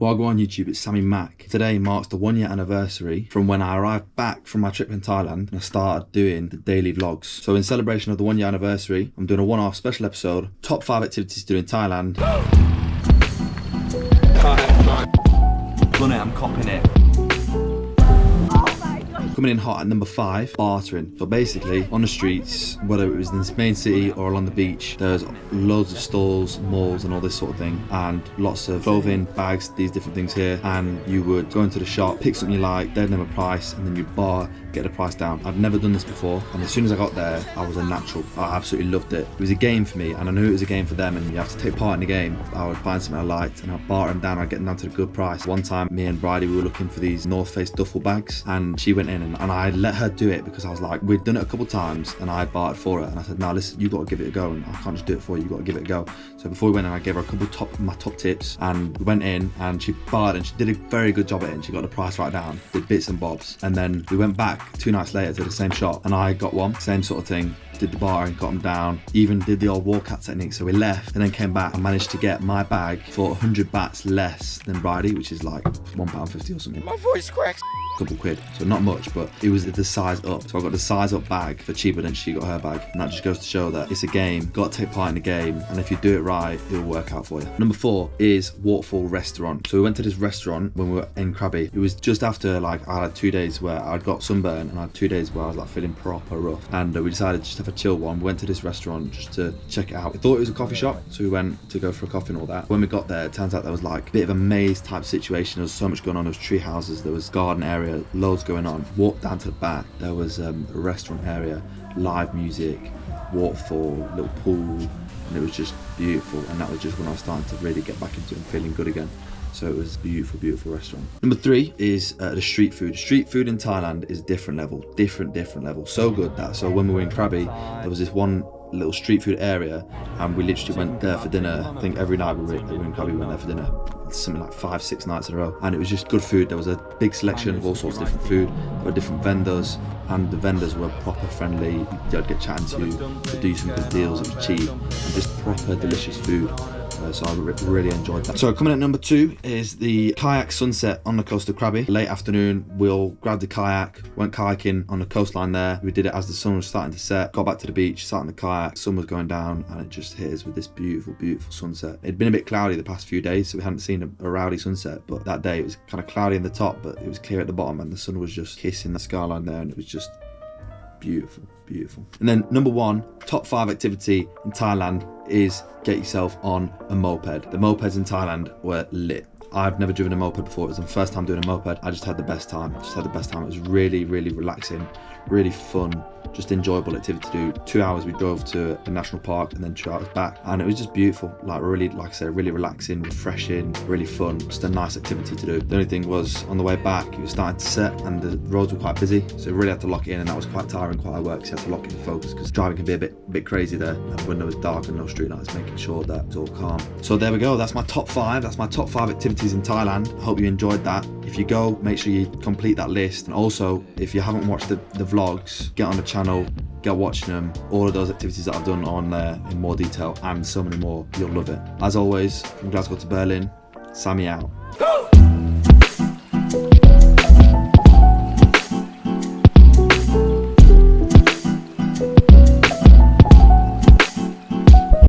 Well, go on YouTube, it's Sammy Mac. Today marks the 1 year anniversary from when I arrived back from my trip in Thailand and I started doing the daily vlogs. So in celebration of the 1 year anniversary, I'm doing a one-off special episode, top 5 activities to do in Thailand. Done it, I'm copping it. Coming in hot at number 5, bartering. So basically, on the streets, whether it was in the main city or along the beach, there's loads of stalls, malls and all this sort of thing, and lots of clothing, bags, these different things here, and you would go into the shop, pick something you like, they'd name a price, and then you'd bar, get the price down. I'd never done this before, and as soon as I got there, I was a natural. I absolutely loved it. It was a game for me, and I knew it was a game for them, and you have to take part in the game. I would find something I liked, and I'd bar them down, I'd get them down to the good price. One time, me and Bridie, we were looking for these North Face duffel bags, and she went in, and I let her do it because I was like, we'd done it a couple times, and I barred for her, and I said, no, listen, you got to give it a go, and I can't just do it for you, you got to give it a go. So before we went in, I gave her a couple my top tips, and we went in, and she barred, and she did a very good job at it, and she got the price right down, did bits and bobs, and then we went back 2 nights later to the same shop, and I got one, same sort of thing, did the bar and got them down, even did the old walkout technique. So we left and then came back and managed to get my bag for 100 bahts less than Bridie, which is like £1.50 or something. My voice cracks. Couple quid, so not much, but it was the size up. So I got the size up bag for cheaper than she got her bag, and that just goes to show that it's a game, got to take part in the game, and if you do it right, it'll work out for you. Number 4 is Waterfall Restaurant. So we went to this restaurant when we were in Krabi. It was just after, like, I had 2 days where I'd got sunburn, and I had 2 days where I was like feeling proper rough, and we decided just to have a chill one. We went to this restaurant just to check it out. We thought it was a coffee shop, so we went to go for a coffee and all that. When we got there, it turns out there was like a bit of a maze type situation. There was so much going on. There was tree houses, there was garden area, loads going on. Walked down to the back, there was a restaurant area, live music, waterfall, little pool, and it was just beautiful. And that was just when I was starting to really get back into it and feeling good again. So it was a beautiful, beautiful restaurant. Number 3 is the street food. Street food in Thailand is different level, different level. So good that, so when we were in Krabi, there was this one little street food area, and we literally went there for dinner. I think every night we were in Krabi, we went there for dinner. Something like 5-6 nights in a row, and it was just good food. There was a big selection of all sorts of different food. There were different vendors, and the vendors were proper friendly. You'd get chatting to you, to do some good deals. It was cheap and just proper delicious food. So I really enjoyed that. So coming at number 2 is the kayak sunset on the coast of Krabi. Late afternoon, we'll grab the kayak, went kayaking on the coastline there. We did it as the sun was starting to set, got back to the beach, sat in the kayak, sun was going down, and it just hit us with this beautiful, beautiful sunset. It'd been a bit cloudy the past few days, so we hadn't seen a rowdy sunset, but that day it was kind of cloudy in the top, but it was clear at the bottom, and the sun was just kissing the skyline there, and it was just beautiful, beautiful. And then number 1, top 5 activity in Thailand is get yourself on a moped. The mopeds in Thailand were lit. I've never driven a moped before. It was my first time doing a moped. I just had the best time. It was really, really relaxing, really fun, just enjoyable activity to do. 2 hours we drove to a national park and then 2 hours back, and it was just beautiful. Like, really, like I said, really relaxing, refreshing, really fun, just a nice activity to do. The only thing was, on the way back it was starting to set and the roads were quite busy, so we really had to lock it in, and that was quite tiring, quite hard work. So you had to lock it in focus because driving can be a bit crazy there, and when it was dark and no street lights, making sure that it's all calm. So there we go, that's my top 5. That's my top 5 activities in Thailand. I hope you enjoyed that. If you go, make sure you complete that list, and also if you haven't watched the vlogs, get on the channel, get watching them. All of those activities that I've done are on there in more detail, and so many more. You'll love it. As always, from Glasgow to Berlin, Sammy out.